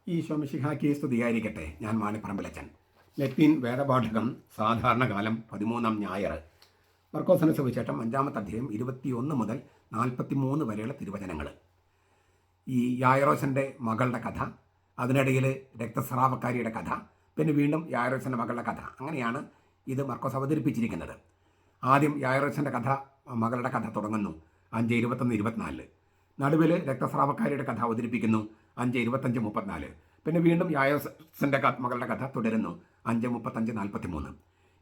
ഈശോ മിശിഹായ്ക്ക് സ്തുതിയായിരിക്കട്ടെ. ഞാൻ മാണിപ്പറമ്പിലച്ചൻ. ലത്തീൻ വേദപാഠകം സാധാരണ കാലം 13-ാം ഞായർ. മർക്കോസിന് സുവിശേഷം 5-ാമത്തെ അധ്യായം 21 മുതൽ 43 വരെയുള്ള തിരുവചനങ്ങൾ. ഈ യായറോസിൻ്റെ മകളുടെ കഥ, അതിനിടയിൽ രക്തസ്രാവക്കാരിയുടെ കഥ, പിന്നെ വീണ്ടും യായറോസിൻ്റെ മകളുടെ കഥ. അങ്ങനെയാണ് ഇത് മർക്കോസ് അവതരിപ്പിച്ചിരിക്കുന്നത്. ആദ്യം യായറോസിൻ്റെ കഥ, മകളുടെ കഥ തുടങ്ങുന്നു 5:21-24. നടുവിൽ രക്തസ്രാവക്കാരിയുടെ കഥ അവതരിപ്പിക്കുന്നു 5:25-34. പിന്നെ വീണ്ടും യായോസിൻ്റെ മകളുടെ കഥ തുടരുന്നു 5:35-43.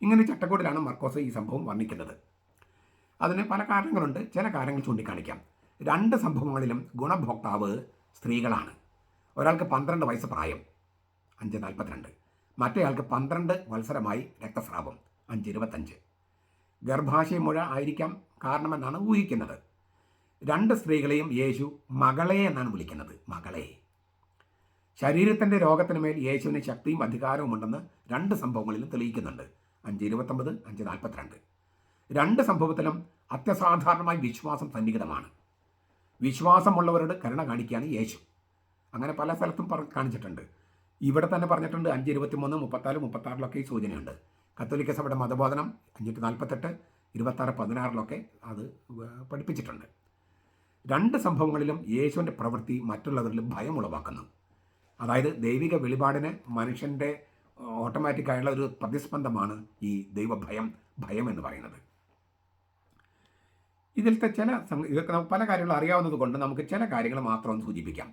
ഇങ്ങനെ ചട്ടക്കൂടിലാണ് മർക്കോസ് ഈ സംഭവം വർണ്ണിക്കുന്നത്. അതിന് പല കാരണങ്ങളുണ്ട്. ചില കാര്യങ്ങൾ ചൂണ്ടിക്കാണിക്കാം. 2 സംഭവങ്ങളിലും ഗുണഭോക്താവ് സ്ത്രീകളാണ്. ഒരാൾക്ക് 12 വയസ്സ് പ്രായം 5:42, മറ്റേയാൾക്ക് 12 വത്സരമായി രക്തസ്രാവം 5:25. ഗർഭാശയമുഴ ആയിരിക്കാം കാരണമെന്നാണ് ഊഹിക്കുന്നത്. 2 സ്ത്രീകളെയും യേശു മകളെ എന്നാണ് വിളിക്കുന്നത്. മകളെ. ശരീരത്തിൻ്റെ രോഗത്തിന് മേൽ യേശുവിന് ശക്തിയും അധികാരവും ഉണ്ടെന്ന് 2 സംഭവങ്ങളിലും തെളിയിക്കുന്നുണ്ട്. 5:29, 5:42. 2 സംഭവത്തിലും അത്യസാധാരണമായ വിശ്വാസം സന്നിഹിതമാണ്. വിശ്വാസമുള്ളവരോട് കരുണ കാണിക്കുകയാണ് യേശു. അങ്ങനെ പല സ്ഥലത്തും കാണിച്ചിട്ടുണ്ട്. ഇവിടെ തന്നെ പറഞ്ഞിട്ടുണ്ട്. 5:23, 34, 36 ഈ സൂചനയുണ്ട്. കത്തോലിക്ക സഭയുടെ മതബോധനം 548, 26, 16 അത് പഠിപ്പിച്ചിട്ടുണ്ട്. 2 സംഭവങ്ങളിലും യേശുവിൻ്റെ പ്രവൃത്തി മറ്റുള്ളവരിൽ ഭയം ഉളവാക്കുന്നു. അതായത് ദൈവിക വെളിപാടിന് മനുഷ്യൻ്റെ ഓട്ടോമാറ്റിക്കായുള്ള ഒരു പ്രതിസ്പന്ദമാണ് ഈ ഭയം എന്ന് പറയുന്നത്. ഇതിലത്തെ ഇതൊക്കെ നമുക്ക് പല കാര്യങ്ങളും അറിയാവുന്നത് കൊണ്ട് നമുക്ക് ചില കാര്യങ്ങൾ മാത്രം ഒന്ന് സൂചിപ്പിക്കാം.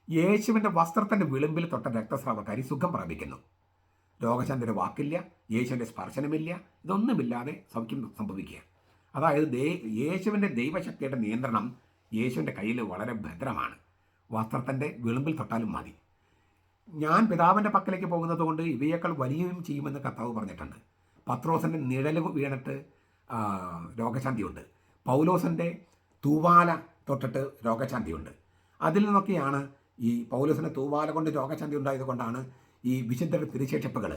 യേശുവിൻ്റെ വസ്ത്രത്തിൻ്റെ വിളിമ്പിൽ തൊട്ട രക്തസ്രാവക്കാരി സുഖം പ്രാപിക്കുന്നു. രോഗശാന്തിയുടെ വാക്കില്ല, യേശുവിൻ്റെ സ്പർശനമില്ല, ഇതൊന്നുമില്ലാതെ സൗഖ്യം സംഭവിക്കുക. അതായത് യേശുവിൻ്റെ ദൈവശക്തിയുടെ നിയന്ത്രണം യേശുവിൻ്റെ കയ്യിൽ വളരെ ഭദ്രമാണ്. വസ്ത്രത്തിൻ്റെ വിളിമ്പിൽ തൊട്ടാലും മതി. ഞാൻ പിതാവിൻ്റെ പക്കലേക്ക് പോകുന്നത് കൊണ്ട് ഇവയേക്കാൾ വലിയവും ചെയ്യുമെന്ന് കർത്താവ് പറഞ്ഞിട്ടുണ്ട്. പത്രോസിൻ്റെ നിഴല് വീണിട്ട് രോഗശാന്തിയുണ്ട്. പൗലോസിൻ്റെ തൂവാല തൊട്ടിട്ട് രോഗശാന്തിയുണ്ട്. അതിൽ നിന്നൊക്കെയാണ് ഈ പൗലോസിൻ്റെ തൂവാല കൊണ്ട് രോഗശാന്തി ഉണ്ടായതുകൊണ്ടാണ് ഈ വിശുദ്ധ തിരുശേഷിപ്പുകൾ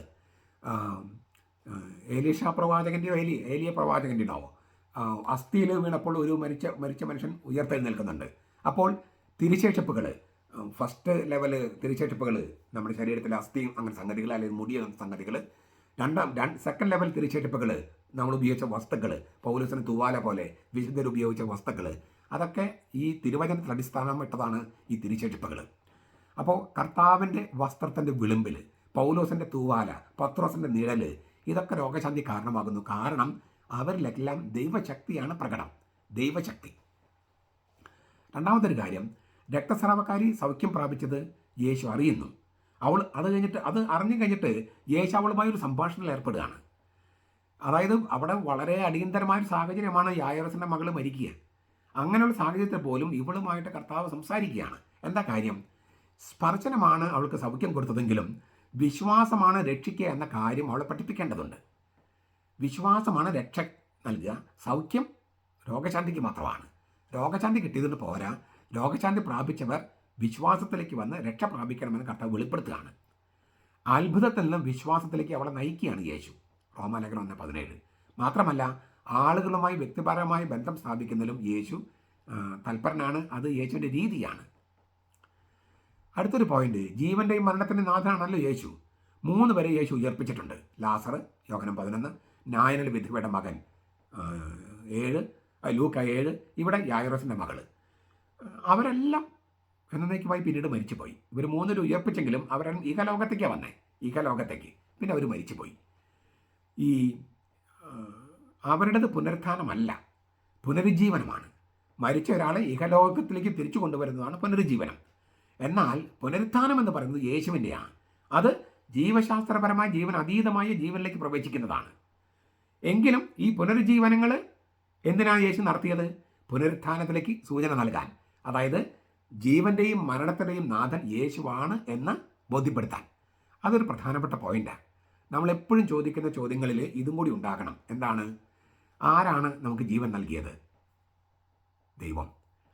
ഏലീഷ പ്രവാചകൻ്റെയോ ഏലിയ പ്രവാചകൻ്റെ ഉണ്ടാവോ, അസ്ഥിയിൽ വീണപ്പോൾ ഒരു മരിച്ച മനുഷ്യൻ ഉയർത്തെഴുന്നേൽക്കുന്നുണ്ട്. അപ്പോൾ തിരുശേഷിപ്പുകൾ, ഫസ്റ്റ് ലെവല് തിരുശേഷിപ്പുകൾ നമ്മുടെ ശരീരത്തിലെ അസ്ഥിയും അങ്ങനെ സംഗതികൾ, അല്ലെങ്കിൽ മുടിയ സംഗതികൾ. സെക്കൻഡ് ലെവൽ തിരുശേഷിപ്പുകൾ നമ്മൾ ഉപയോഗിച്ച വസ്തുക്കൾ, പൗലോസിന് തൂവാല പോലെ വിശുദ്ധർ ഉപയോഗിച്ച വസ്തുക്കൾ, അതൊക്കെ ഈ തിരുവചനത്തിൽ അടിസ്ഥാനമിട്ടതാണ് ഈ തിരുശേഷിപ്പുകൾ. അപ്പോൾ കർത്താവിൻ്റെ വസ്ത്രത്തിൻ്റെ വിളിമ്പിൽ, പൗലോസിൻ്റെ തൂവാല, പത്രോസിൻ്റെ നിഴല്, ഇതൊക്കെ രോഗശാന്തി കാരണമാകുന്നു. കാരണം അവരിലെല്ലാം ദൈവശക്തിയാണ് പ്രകടം. ദൈവശക്തി. രണ്ടാമതൊരു കാര്യം, രക്തസ്രാവക്കാരി സൗഖ്യം പ്രാപിച്ചത് യേശു അറിയുന്നു. അത് അറിഞ്ഞു കഴിഞ്ഞിട്ട് യേശു അവളുമായി ഒരു സംഭാഷണത്തിൽ ഏർപ്പെടുകയാണ്. അതായത് അവിടെ വളരെ അടിയന്തരമായൊരു സാഹചര്യമാണ്. യായറോസിൻ്റെ മകൾ മരിക്കുക. അങ്ങനെയുള്ള സാഹചര്യത്തിൽ പോലും ഇവളുമായിട്ട് കർത്താവ് സംസാരിക്കുകയാണ്. എന്താ കാര്യം? സ്പർശനമാണ് അവൾക്ക് സൗഖ്യം കൊടുത്തതെങ്കിലും വിശ്വാസമാണ് രക്ഷിക്കുക എന്ന കാര്യം അവളെ പഠിപ്പിക്കേണ്ടതുണ്ട്. വിശ്വാസമാണ് രക്ഷ നൽകുക. സൗഖ്യം രോഗശാന്തിക്ക് മാത്രമാണ്. രോഗശാന്തി കിട്ടിയതുകൊണ്ട് പോരാ, രോഗശാന്തി പ്രാപിച്ചവർ വിശ്വാസത്തിലേക്ക് വന്ന് രക്ഷ പ്രാപിക്കണമെന്ന് കർത്താവ് വെളിപ്പെടുത്തുകയാണ്. അത്ഭുതത്തിൽ നിന്നും വിശ്വാസത്തിലേക്ക് അവളെ നയിക്കുകയാണ് യേശു. റോമാലേഖനം 1:17. മാത്രമല്ല, ആളുകളുമായി വ്യക്തിപരമായ ബന്ധം സ്ഥാപിക്കുന്നതിലും യേശു തൽപരനാണ്. അത് യേശുവിൻ്റെ രീതിയാണ്. അടുത്തൊരു പോയിന്റ്, ജീവൻ്റെയും മരണത്തിൻ്റെ നാഥനാണല്ലോ യേശു. 3 പേരെ യേശു ഉയർപ്പിച്ചിട്ടുണ്ട്. ലാസർ, യോഹന്നാൻ 11, നായനൽ വിധവയുടെ മകൻ 7, ലൂക്ക 7, ഇവിടെ യായറോസിൻ്റെ മകൾ. അവരെല്ലാം എന്നേക്കുമായി പിന്നീട് മരിച്ചുപോയി. ഇവർ 3 ഉയർപ്പിച്ചെങ്കിലും അവർ ഇഹലോകത്തേക്കാണ് വന്നേ. ഇഹലോകത്തേക്ക്. പിന്നെ അവർ മരിച്ചുപോയി. ഈ അവരുടേത് പുനരുത്ഥാനമല്ല, പുനരുജ്ജീവനമാണ്. മരിച്ച ഒരാളെ ഇഹലോകത്തിലേക്ക് തിരിച്ചു കൊണ്ടുവരുന്നതാണ് പുനരുജ്ജീവനം. എന്നാൽ പുനരുത്ഥാനം എന്ന് പറയുന്നത് യേശുവിൻ്റെയാണ്. അത് ജീവശാസ്ത്രപരമായ ജീവൻ അതീതമായ ജീവനിലേക്ക് പ്രവേശിക്കുന്നതാണ്. എങ്കിലും ഈ പുനരുജ്ജീവനങ്ങൾ എന്തിനാണ് യേശു നടത്തിയത്? പുനരുത്ഥാനത്തിലേക്ക് സൂചന നൽകാൻ. അതായത് ജീവൻ്റെയും മരണത്തിൻ്റെയും നാഥൻ യേശുവാണ് എന്ന് ബോധ്യപ്പെടുത്താൻ. അതൊരു പ്രധാനപ്പെട്ട പോയിൻ്റാണ്. നമ്മളെപ്പോഴും ചോദിക്കുന്ന ചോദ്യങ്ങളിൽ ഇതും കൂടി ഉണ്ടാകണം. എന്താണ്? ആരാണ് നമുക്ക് ജീവൻ നൽകിയത്? ദൈവം.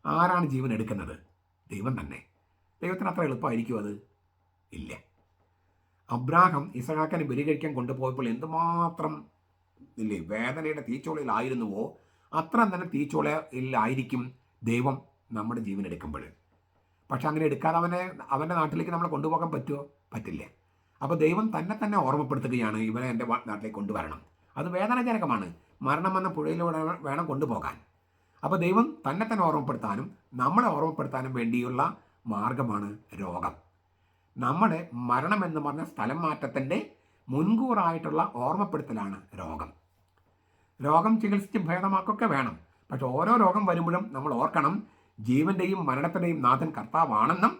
ആരാണ് ജീവൻ എടുക്കുന്നത്? ദൈവം തന്നെ. ദൈവത്തിന് അത്ര എളുപ്പമായിരിക്കും അത്? ഇല്ല. അബ്രാഹാം ഇസഹാക്കിനെ ബലി കഴിക്കാൻ കൊണ്ടുപോയപ്പോൾ എന്തുമാത്രം വേദനയുടെ തീച്ചോളയിലായിരുന്നുവോ അത്ര തന്നെ തീച്ചോളയിലായിരിക്കും ദൈവം നമ്മുടെ ജീവൻ എടുക്കുമ്പോൾ. പക്ഷെ അങ്ങനെ എടുക്കാതെ അവൻ്റെ നാട്ടിലേക്ക് നമ്മളെ കൊണ്ടുപോകാൻ പറ്റുമോ? പറ്റില്ല. അപ്പോൾ ദൈവം തന്നെ ഓർമ്മപ്പെടുത്തുകയാണ്, ഇവനെ എൻ്റെ നാട്ടിലേക്ക് കൊണ്ടുവരണം. അത് വേദനാജനകമാണ്. മരണം എന്ന പുഴയിലൂടെ വേണം കൊണ്ടുപോകാൻ. അപ്പോൾ ദൈവം തന്നെ ഓർമ്മപ്പെടുത്താനും നമ്മളെ ഓർമ്മപ്പെടുത്താനും വേണ്ടിയുള്ള മാർഗമാണ് രോഗം. നമ്മുടെ മരണം എന്ന് പറഞ്ഞ സ്ഥലം മാറ്റത്തിൻ്റെ മുൻകൂറായിട്ടുള്ള ഓർമ്മപ്പെടുത്തലാണ് രോഗം. രോഗം ചികിത്സിച്ച് ഭേദമാക്കൊക്കെ വേണം. പക്ഷെ ഓരോ രോഗം വരുമ്പോഴും നമ്മൾ ഓർക്കണം, ജീവൻ്റെയും മരണത്തിൻ്റെയും നാഥൻ കർത്താവാണെന്നും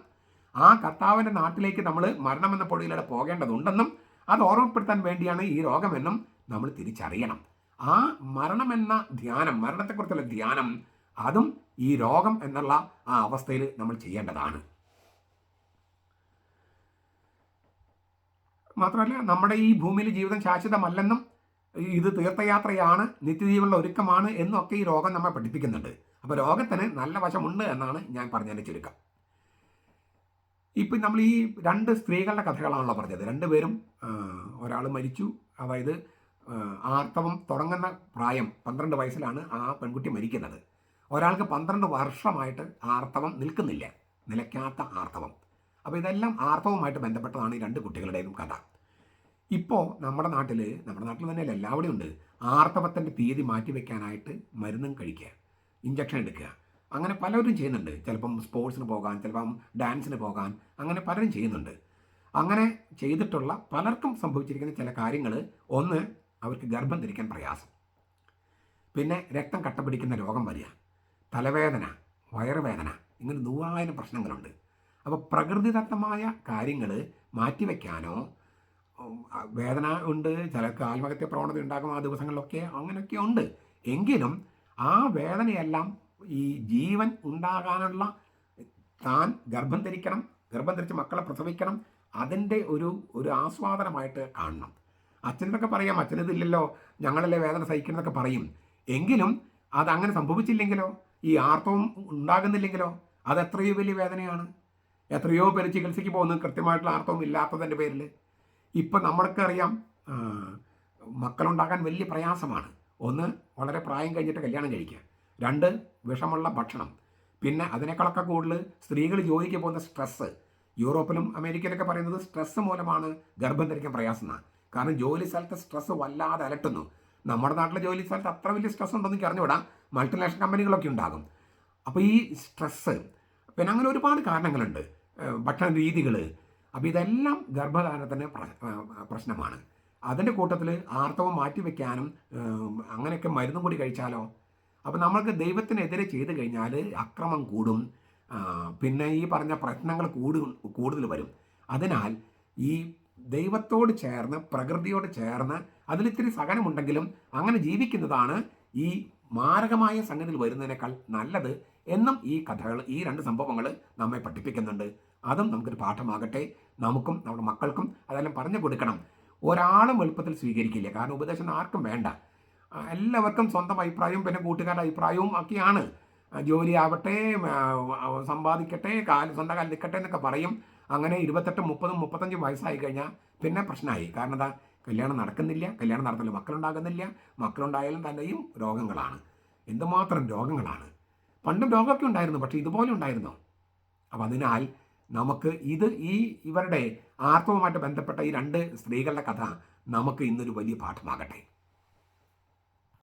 ആ കർത്താവിൻ്റെ നാട്ടിലേക്ക് നമ്മൾ മരണമെന്ന പൊടിയിലൂടെ പോകേണ്ടതുണ്ടെന്നും അത് ഓർമ്മപ്പെടുത്താൻ വേണ്ടിയാണ് ഈ രോഗമെന്നും നമ്മൾ തിരിച്ചറിയണം. ആ മരണമെന്ന ധ്യാനം, മരണത്തെക്കുറിച്ചുള്ള ധ്യാനം, അതും ഈ രോഗം എന്നുള്ള ആ അവസ്ഥയിൽ നമ്മൾ ചെയ്യേണ്ടതാണ്. മാത്രമല്ല, നമ്മുടെ ഈ ഭൂമിയിൽ ജീവിതം ശാശ്വതമല്ലെന്നും ഇത് തീർത്ഥയാത്രയാണ്, നിത്യജീവനുള്ള ഒരുക്കമാണ് എന്നൊക്കെ ഈ രോഗം നമ്മെ പഠിപ്പിക്കുന്നുണ്ട്. അപ്പോൾ രോഗത്തിന് നല്ല വശമുണ്ട് എന്നാണ് ഞാൻ പറഞ്ഞതിൻ്റെ ചുരുക്കം. ഇപ്പം നമ്മൾ ഈ 2 സ്ത്രീകളുടെ കഥകളാണല്ലോ പറഞ്ഞത്. 2 പേരും ഒരാൾ മരിച്ചു, അതായത് ആർത്തവം തുടങ്ങുന്ന പ്രായം 12 വയസ്സിലാണ് ആ പെൺകുട്ടി മരിക്കുന്നത്. ഒരാൾക്ക് 12 വർഷമായിട്ട് ആർത്തവം നിൽക്കുന്നില്ല, നിലയ്ക്കാത്ത ആർത്തവം. അപ്പോൾ ഇതെല്ലാം ആർത്തവവുമായിട്ട് ബന്ധപ്പെട്ടതാണ് ഈ 2 കുട്ടികളുടേതും കഥ. ഇപ്പോൾ നമ്മുടെ നാട്ടിൽ തന്നെയല്ല, എല്ലാവിടെയും ഉണ്ട്, ആർത്തവത്തിൻ്റെ തീയതി മാറ്റിവെക്കാനായിട്ട് മരുന്നും കഴിക്കുക, ഇഞ്ചക്ഷൻ എടുക്കുക. അങ്ങനെ പലരും ചെയ്യുന്നുണ്ട്. ചിലപ്പം സ്പോർട്സിന് പോകാൻ, ചിലപ്പം ഡാൻസിന് പോകാൻ, അങ്ങനെ പലരും ചെയ്യുന്നുണ്ട്. അങ്ങനെ ചെയ്തിട്ടുള്ള പലർക്കും സംഭവിച്ചിരിക്കുന്ന ചില കാര്യങ്ങൾ, ഒന്ന്, അവർക്ക് ഗർഭം ധരിക്കാൻ പ്രയാസം, പിന്നെ രക്തം കട്ട പിടിക്കുന്ന രോഗം വരിക, തലവേദന, വയറുവേദന, ഇങ്ങനെ 100,000 പ്രശ്നങ്ങളുണ്ട്. അപ്പോൾ പ്രകൃതിദത്തമായ കാര്യങ്ങൾ മാറ്റിവെക്കാനോ, വേദന ഉണ്ട്, ചിലർക്ക് ആത്മഹത്യ പ്രവണത ഉണ്ടാകും ആ ദിവസങ്ങളിലൊക്കെ, അങ്ങനെയൊക്കെ ഉണ്ട്. എങ്കിലും ആ വേദനയെല്ലാം ഈ ജീവൻ ഉണ്ടാകാനുള്ള, താൻ ഗർഭം ധരിക്കണം, ഗർഭം ധരിച്ച് മക്കളെ പ്രസവിക്കണം, അതിൻ്റെ ഒരു ആസ്വാദനമായിട്ട് കാണണം. അച്ഛനൊക്കെ പറയാം, അച്ഛനിതില്ലല്ലോ, ഞങ്ങളല്ലേ വേദന സഹിക്കുന്നതൊക്കെ പറയും. എങ്കിലും അതങ്ങനെ സംഭവിച്ചില്ലെങ്കിലോ, ഈ ആർത്തവം ഉണ്ടാകുന്നില്ലെങ്കിലോ, അത് എത്രയോ വലിയ വേദനയാണ്. എത്രയോ പേര് ചികിത്സയ്ക്ക് പോകുന്നത് കൃത്യമായിട്ടുള്ള ആർത്തവം ഇല്ലാത്തതിൻ്റെ പേരിൽ. ഇപ്പം നമ്മൾക്കറിയാം, മക്കളുണ്ടാകാൻ വലിയ പ്രയാസമാണ്. ഒന്ന്, വളരെ പ്രായം കഴിഞ്ഞിട്ട് കല്യാണം കഴിക്കുക. 2, വിഷമുള്ള ഭക്ഷണം. പിന്നെ അതിനേക്കാളൊക്കെ കൂടുതൽ സ്ത്രീകൾ ജോലിക്ക് പോകുന്ന സ്ട്രെസ്സ്. യൂറോപ്പിലും അമേരിക്കയിലൊക്കെ പറയുന്നത് സ്ട്രെസ്സ് മൂലമാണ് ഗർഭം ധരിക്കാൻ പ്രയാസം എന്നാണ്. കാരണം ജോലി സ്ഥലത്തെ സ്ട്രെസ്സ് വല്ലാതെ അലട്ടുന്നു. നമ്മുടെ നാട്ടിലെ ജോലി സ്ഥലത്ത് അത്ര വലിയ സ്ട്രെസ് ഉണ്ടെന്ന് എനിക്ക് അറിഞ്ഞുകൂടാ, മൾട്ടിനാഷണൽ കമ്പനികളൊക്കെ ഉണ്ടാകും. അപ്പോൾ ഈ സ്ട്രെസ്സ്, പിന്നെ അങ്ങനെ ഒരുപാട് കാരണങ്ങളുണ്ട്, ഭക്ഷണ രീതികൾ. അപ്പോൾ ഇതെല്ലാം ഗർഭധാരണത്തിന് പ്രശ്നമാണ്. അതിൻ്റെ കൂട്ടത്തിൽ ആർത്തവം മാറ്റിവെക്കാനും അങ്ങനെയൊക്കെ മരുന്നും കൂടി കഴിച്ചാലോ. അപ്പോൾ നമ്മൾക്ക് ദൈവത്തിനെതിരെ ചെയ്ത് കഴിഞ്ഞാൽ അക്രമം കൂടും, പിന്നെ ഈ പറഞ്ഞ പ്രശ്നങ്ങൾ കൂടുതൽ വരും. അതിനാൽ ഈ ദൈവത്തോട് ചേർന്ന്, പ്രകൃതിയോട് ചേർന്ന്, അതിലിത്തിരി സഹനമുണ്ടെങ്കിലും അങ്ങനെ ജീവിക്കുന്നതാണ് ഈ മാരകമായ സംഗതിയിൽ വരുന്നതിനേക്കാൾ നല്ലത് എന്നും ഈ കഥകൾ, ഈ 2 സംഭവങ്ങൾ നമ്മെ പഠിപ്പിക്കുന്നുണ്ട്. അതും നമുക്കൊരു പാഠമാകട്ടെ. നമുക്കും നമ്മുടെ മക്കൾക്കും അതെല്ലാം പറഞ്ഞു കൊടുക്കണം. ഒരാളും എളുപ്പത്തിൽ സ്വീകരിക്കില്ല, കാരണം ഉപദേശം ആർക്കും വേണ്ട. എല്ലാവർക്കും സ്വന്തം അഭിപ്രായവും പിന്നെ കൂട്ടുകാരുടെ അഭിപ്രായവും ഒക്കെയാണ്. ജോലി ആവട്ടെ, സമ്പാദിക്കട്ടെ, സ്വന്തം കാലിൽ നിൽക്കട്ടെ എന്നൊക്കെ പറയും. അങ്ങനെ 28, 30, 35 വയസ്സായി കഴിഞ്ഞാൽ പിന്നെ പ്രശ്നമായി. കാരണം എന്താ, കല്യാണം നടക്കുന്നില്ല, കല്യാണം നടത്തില്ല, മക്കളുണ്ടാകുന്നില്ല, മക്കളുണ്ടായാലും തന്നെയും രോഗങ്ങളാണ്. എന്തുമാത്രം രോഗങ്ങളാണ്. പണ്ടും രോഗമൊക്കെ ഉണ്ടായിരുന്നു, പക്ഷേ ഇതുപോലെ ഉണ്ടായിരുന്നോ? അപ്പോൾ അതിനാൽ നമുക്ക് ഇവരുടെ ആർത്തവവുമായിട്ട് ബന്ധപ്പെട്ട ഈ 2 സ്ത്രീകളുടെ കഥ നമുക്ക് ഇന്നൊരു വലിയ പാഠമാകട്ടെ.